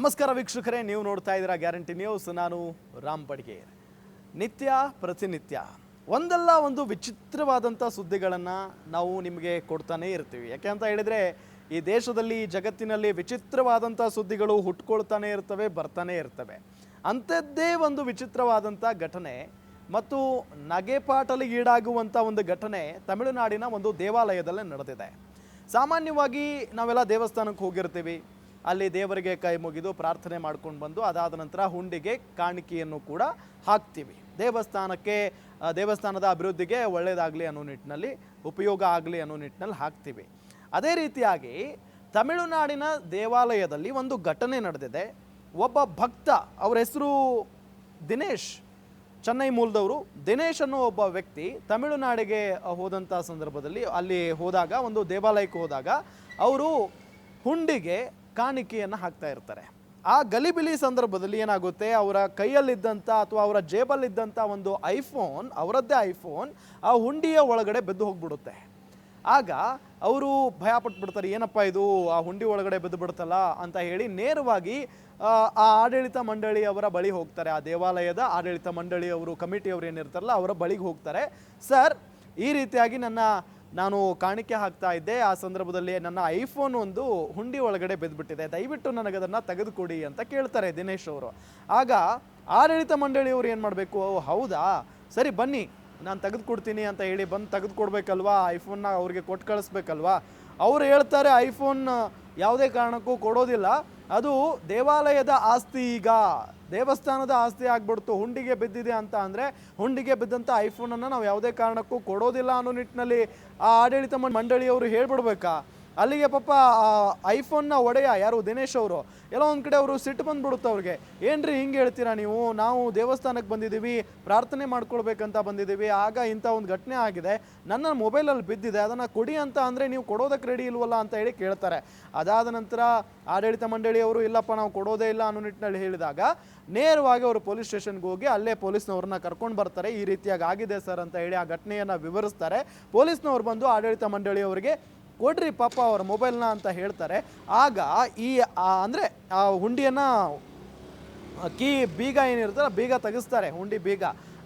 ನಮಸ್ಕಾರ ವೀಕ್ಷಕರೇ, ನೀವು ನೋಡ್ತಾ ಇದ್ದೀರಾ ಗ್ಯಾರಂಟಿ ನ್ಯೂಸ್. ನಾನು ರಾಮ್ ಬಡ್ಗೇರ್. ನಿತ್ಯ ಪ್ರತಿನಿತ್ಯ ಒಂದಲ್ಲ ಒಂದು ವಿಚಿತ್ರವಾದಂಥ ಸುದ್ದಿಗಳನ್ನು ನಾವು ನಿಮಗೆ ಕೊಡ್ತಾನೇ ಇರ್ತೀವಿ. ಯಾಕೆ ಅಂತ ಹೇಳಿದರೆ ಈ ದೇಶದಲ್ಲಿ ಜಗತ್ತಿನಲ್ಲಿ ವಿಚಿತ್ರವಾದಂಥ ಸುದ್ದಿಗಳು ಹುಟ್ಕೊಳ್ತಾನೆ ಇರ್ತವೆ, ಬರ್ತಾನೆ ಇರ್ತವೆ. ಅಂಥದ್ದೇ ಒಂದು ವಿಚಿತ್ರವಾದಂಥ ಘಟನೆ ಮತ್ತು ನಗೆಪಾಟಲಿಗೆ ಈಡಾಗುವಂಥ ಒಂದು ಘಟನೆ ತಮಿಳುನಾಡಿನ ಒಂದು ದೇವಾಲಯದಲ್ಲೇ ನಡೆದಿದೆ. ಸಾಮಾನ್ಯವಾಗಿ ನಾವೆಲ್ಲ ದೇವಸ್ಥಾನಕ್ಕೆ ಹೋಗಿರ್ತೀವಿ, ಅಲ್ಲಿ ದೇವರಿಗೆ ಕೈ ಮುಗಿದು ಪ್ರಾರ್ಥನೆ ಮಾಡ್ಕೊಂಡು ಬಂದು ಅದಾದ ನಂತರ ಹುಂಡಿಗೆ ಕಾಣಿಕೆಯನ್ನು ಕೂಡ ಹಾಕ್ತೀವಿ. ದೇವಸ್ಥಾನದ ಅಭಿವೃದ್ಧಿಗೆ ಒಳ್ಳೆಯದಾಗಲಿ ಅನ್ನೋ ನಿಟ್ಟಿನಲ್ಲಿ, ಉಪಯೋಗ ಆಗಲಿ ಅನ್ನೋ ನಿಟ್ಟಿನಲ್ಲಿ ಹಾಕ್ತೀವಿ. ಅದೇ ರೀತಿಯಾಗಿ ತಮಿಳುನಾಡಿನ ದೇವಾಲಯದಲ್ಲಿ ಒಂದು ಘಟನೆ ನಡೆದಿದೆ. ಒಬ್ಬ ಭಕ್ತ, ಅವರ ಹೆಸರು ದಿನೇಶ್, ಚೆನ್ನೈ ಮೂಲದವರು. ದಿನೇಶ್ ಅನ್ನೋ ಒಬ್ಬ ವ್ಯಕ್ತಿ ತಮಿಳುನಾಡಿಗೆ ಹೋದಂಥ ಸಂದರ್ಭದಲ್ಲಿ ಅಲ್ಲಿ ಹೋದಾಗ, ಒಂದು ದೇವಾಲಯಕ್ಕೆ ಹೋದಾಗ ಅವರು ಹುಂಡಿಗೆ ಕಾಣಿಕೆಯನ್ನು ಹಾಕ್ತಾ ಇರ್ತಾರೆ. ಆ ಗಲಿಬಿಲಿ ಸಂದರ್ಭದಲ್ಲಿ ಏನಾಗುತ್ತೆ, ಅವರ ಕೈಯಲ್ಲಿದ್ದಂಥ ಅಥವಾ ಅವರ ಜೇಬಲ್ಲಿದ್ದಂಥ ಒಂದು ಐಫೋನ್, ಅವರದ್ದೇ ಐಫೋನ್, ಆ ಹುಂಡಿಯ ಒಳಗಡೆ ಬೆದ್ದು ಹೋಗ್ಬಿಡುತ್ತೆ. ಆಗ ಅವರು ಭಯಪಟ್ಬಿಡ್ತಾರೆ, ಏನಪ್ಪ ಇದು, ಆ ಹುಂಡಿ ಒಳಗಡೆ ಬೆದ್ದು ಬಿಡುತ್ತಲ್ಲ ಅಂತ ಹೇಳಿ ನೇರವಾಗಿ ಆ ಆಡಳಿತ ಮಂಡಳಿಯವರ ಬಳಿ ಹೋಗ್ತಾರೆ. ಆ ದೇವಾಲಯದ ಆಡಳಿತ ಮಂಡಳಿಯವರು, ಕಮಿಟಿಯವರು ಏನಿರ್ತಾರಲ್ಲ ಅವರ ಬಳಿಗೆ ಹೋಗ್ತಾರೆ. ಸರ್, ಈ ರೀತಿಯಾಗಿ ನಾನು ಕಾಣಿಕೆ ಹಾಕ್ತಾ ಇದ್ದೆ, ಆ ಸಂದರ್ಭದಲ್ಲಿ ನನ್ನ ಐಫೋನ್ ಒಂದು ಹುಂಡಿ ಒಳಗಡೆ ಬೆದ್ದುಬಿಟ್ಟಿದೆ, ದಯವಿಟ್ಟು ನನಗದನ್ನು ತೆಗೆದುಕೊಡಿ ಅಂತ ಕೇಳ್ತಾರೆ ದಿನೇಶ್ ಅವರು. ಆಗ ಆಡಳಿತ ಮಂಡಳಿಯವರು ಏನು ಮಾಡಬೇಕು, ಹೌದಾ ಸರಿ ಬನ್ನಿ ನಾನು ತೆಗೆದುಕೊಡ್ತೀನಿ ಅಂತ ಹೇಳಿ ಬಂದು ತೆಗೆದುಕೊಡ್ಬೇಕಲ್ವಾ, ಐಫೋನ್ನ ಅವ್ರಿಗೆ ಕೊಟ್ಟು ಕಳಿಸ್ಬೇಕಲ್ವಾ. ಅವ್ರು ಹೇಳ್ತಾರೆ ಐಫೋನ್ ಯಾವುದೇ ಕಾರಣಕ್ಕೂ ಕೊಡೋದಿಲ್ಲ, ಅದು ದೇವಾಲಯದ ಆಸ್ತಿ, ಈಗ ದೇವಸ್ಥಾನದ ಆಸ್ತಿ ಆಗ್ಬಿಡ್ತು, ಹುಂಡಿಗೆ ಬಿದ್ದಿದೆ ಅಂತ ಅಂದರೆ ಹುಂಡಿಗೆ ಬಿದ್ದಂಥ ಐಫೋನನ್ನು ನಾವು ಯಾವುದೇ ಕಾರಣಕ್ಕೂ ಕೊಡೋದಿಲ್ಲ ಅನ್ನೋ ನಿಟ್ಟಿನಲ್ಲಿ ಆ ಆಡಳಿತ ಮಂಡಳಿಯವರು ಹೇಳ್ಬಿಡ್ಬೇಕಾ. ಅಲ್ಲಿಗೆ ಪಾಪ ಐಫೋನ್ನ ಒಡೆಯ ಯಾರು ದಿನೇಶ್ ಅವರು, ಎಲ್ಲೋ ಒಂದು ಕಡೆ ಅವರು ಸಿಟ್ಟು ಬಂದ್ಬಿಡುತ್ತೆ ಅವ್ರಿಗೆ. ಏನ್ರಿ ಹಿಂಗೆ ಹೇಳ್ತೀರಾ ನೀವು, ನಾವು ದೇವಸ್ಥಾನಕ್ಕೆ ಬಂದಿದ್ದೀವಿ, ಪ್ರಾರ್ಥನೆ ಮಾಡ್ಕೊಳ್ಬೇಕಂತ ಬಂದಿದ್ದೀವಿ, ಆಗ ಇಂಥ ಒಂದು ಘಟನೆ ಆಗಿದೆ, ನನ್ನ ಮೊಬೈಲಲ್ಲಿ ಬಿದ್ದಿದೆ, ಅದನ್ನು ಕೊಡಿ ಅಂತ ಅಂದರೆ ನೀವು ಕೊಡೋದಕ್ಕೆ ರೆಡಿ ಇಲ್ವಲ್ಲ ಅಂತ ಹೇಳಿ ಕೇಳ್ತಾರೆ. ಅದಾದ ನಂತರ ಆಡಳಿತ ಮಂಡಳಿಯವರು ಇಲ್ಲಪ್ಪ ನಾವು ಕೊಡೋದೇ ಇಲ್ಲ ಅನ್ನೋ ನಿಟ್ಟಿನಲ್ಲಿ ಹೇಳಿದಾಗ ನೇರವಾಗಿ ಅವರು ಪೊಲೀಸ್ ಸ್ಟೇಷನ್ಗೆ ಹೋಗಿ ಅಲ್ಲೇ ಪೊಲೀಸ್ನವ್ರನ್ನ ಕರ್ಕೊಂಡು ಬರ್ತಾರೆ. ಈ ರೀತಿಯಾಗಿ ಆಗಿದೆ ಸರ್ ಅಂತ ಹೇಳಿ ಆ ಘಟನೆಯನ್ನು ವಿವರಿಸ್ತಾರೆ. ಪೊಲೀಸ್ನವ್ರು ಬಂದು ಆಡಳಿತ ಮಂಡಳಿಯವರಿಗೆ ಕೊಡ್ರಿ ಪಾಪ ಅವ್ರ ಮೊಬೈಲ್ನ ಅಂತ ಹೇಳ್ತಾರೆ. ಆಗ ಅಂದರೆ ಆ ಹುಂಡಿಯನ್ನು ಕೀ ಬೀಗ ಏನಿರ್ತಲ್ಲ, ಬೀಗ ತೆಗೆಸ್ತಾರೆ, ಹುಂಡಿ ಬೀಗ.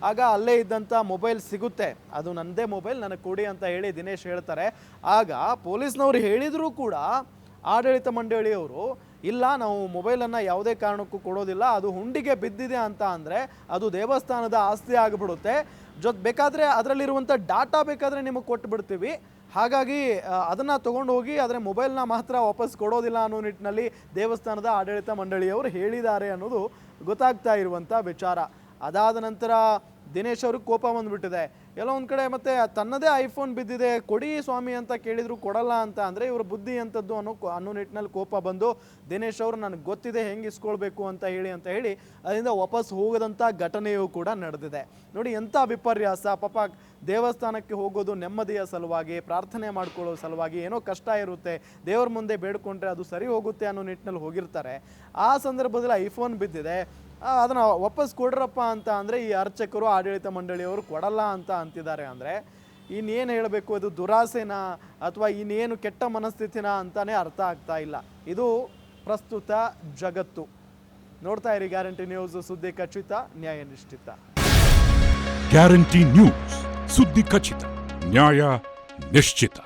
ಆಗ ಅಲ್ಲೇ ಇದ್ದಂಥ ಮೊಬೈಲ್ ಸಿಗುತ್ತೆ, ಅದು ನನ್ನದೇ ಮೊಬೈಲ್, ನನಗೆ ಕೊಡಿ ಅಂತ ಹೇಳಿ ದಿನೇಶ್ ಹೇಳ್ತಾರೆ. ಆಗ ಪೊಲೀಸ್ನವ್ರು ಹೇಳಿದರೂ ಕೂಡ ಆಡಳಿತ ಮಂಡಳಿಯವರು ಇಲ್ಲ, ನಾವು ಮೊಬೈಲನ್ನು ಯಾವುದೇ ಕಾರಣಕ್ಕೂ ಕೊಡೋದಿಲ್ಲ, ಅದು ಹುಂಡಿಗೆ ಬಿದ್ದಿದೆ ಅಂತ ಅಂದರೆ ಅದು ದೇವಸ್ಥಾನದ ಆಸ್ತಿ ಆಗಿಬಿಡುತ್ತೆ, ಬೇಕಾದರೆ ಅದರಲ್ಲಿರುವಂಥ ಡಾಟಾ ಬೇಕಾದರೆ ನಿಮಗೆ ಕೊಟ್ಟು ಬಿಡ್ತೀವಿ, ಹಾಗಾಗಿ ಅದನ್ನು ತೊಗೊಂಡು ಹೋಗಿ, ಆದರೆ ಮೊಬೈಲ್ನ ಮಾತ್ರ ವಾಪಸ್ ಕೊಡೋದಿಲ್ಲ ಅನ್ನೋ ನಿಟ್ಟಿನಲ್ಲಿ ದೇವಸ್ಥಾನದ ಆಡಳಿತ ಮಂಡಳಿಯವರು ಹೇಳಿದ್ದಾರೆ ಅನ್ನೋದು ಗೊತ್ತಾಗ್ತಾ ಇರುವಂಥ ವಿಚಾರ. ಅದಾದ ನಂತರ ದಿನೇಶ್ ಅವ್ರಿಗೆ ಕೋಪ ಬಂದುಬಿಟ್ಟಿದೆ. ಎಲ್ಲೋ ಒಂದು ಕಡೆ ಮತ್ತೆ ತನ್ನದೇ ಐಫೋನ್ ಬಿದ್ದಿದೆ, ಕೊಡಿ ಸ್ವಾಮಿ ಅಂತ ಕೇಳಿದ್ರು ಕೊಡಲ್ಲ ಅಂತ ಅಂದರೆ ಇವ್ರ ಬುದ್ಧಿ ಅಂಥದ್ದು ಅನ್ನೋ ನಿಟ್ಟಿನಲ್ಲಿ ಕೋಪ ಬಂದು ದಿನೇಶ್ ಅವರು ನನಗೆ ಗೊತ್ತಿದೆ ಹೆಂಗೆ ಇಸ್ಕೊಳ್ಬೇಕು ಅಂತ ಹೇಳಿ ಅದರಿಂದ ವಾಪಸ್ ಹೋಗದಂಥ ಘಟನೆಯೂ ಕೂಡ ನಡೆದಿದೆ. ನೋಡಿ ಎಂಥ ವಿಪರ್ಯಾಸ. ಪಾಪ ದೇವಸ್ಥಾನಕ್ಕೆ ಹೋಗೋದು ನೆಮ್ಮದಿಯ ಸಲುವಾಗಿ, ಪ್ರಾರ್ಥನೆ ಮಾಡ್ಕೊಳ್ಳೋ ಸಲುವಾಗಿ, ಏನೋ ಕಷ್ಟ ಇರುತ್ತೆ, ದೇವ್ರ ಮುಂದೆ ಬೇಡ್ಕೊಂಡ್ರೆ ಅದು ಸರಿ ಹೋಗುತ್ತೆ ಅನ್ನೋ ನಿಟ್ಟಿನಲ್ಲಿ ಹೋಗಿರ್ತಾರೆ. ಆ ಸಂದರ್ಭದಲ್ಲಿ ಐಫೋನ್ ಬಿದ್ದಿದೆ, ಅದನ್ನು ವಾಪಸ್ ಕೊಡ್ರಪ್ಪ ಅಂತ ಅಂದರೆ ಈ ಅರ್ಚಕರು, ಆಡಳಿತ ಮಂಡಳಿಯವರು ಕೊಡಲ್ಲ ಅಂತ ಅಂತಿದ್ದಾರೆ. ಅಂದರೆ ಇನ್ನೇನು ಹೇಳಬೇಕು, ಇದು ದುರಾಸೆನಾ ಅಥವಾ ಇನ್ನೇನು ಕೆಟ್ಟ ಮನಸ್ಥಿತಿನ ಅಂತಲೇ ಅರ್ಥ ಆಗ್ತಾ ಇಲ್ಲ. ಇದು ಪ್ರಸ್ತುತ ಜಗತ್ತು. ನೋಡ್ತಾ ಇರಿ ಗ್ಯಾರಂಟಿ ನ್ಯೂಸ್, ಸುದ್ದಿ ಖಚಿತ, ನ್ಯಾಯ ನಿಶ್ಚಿತ. ಗ್ಯಾರಂಟಿ ನ್ಯೂಸ್, ಸುದ್ದಿ ಖಚಿತ, ನ್ಯಾಯ ನಿಶ್ಚಿತ.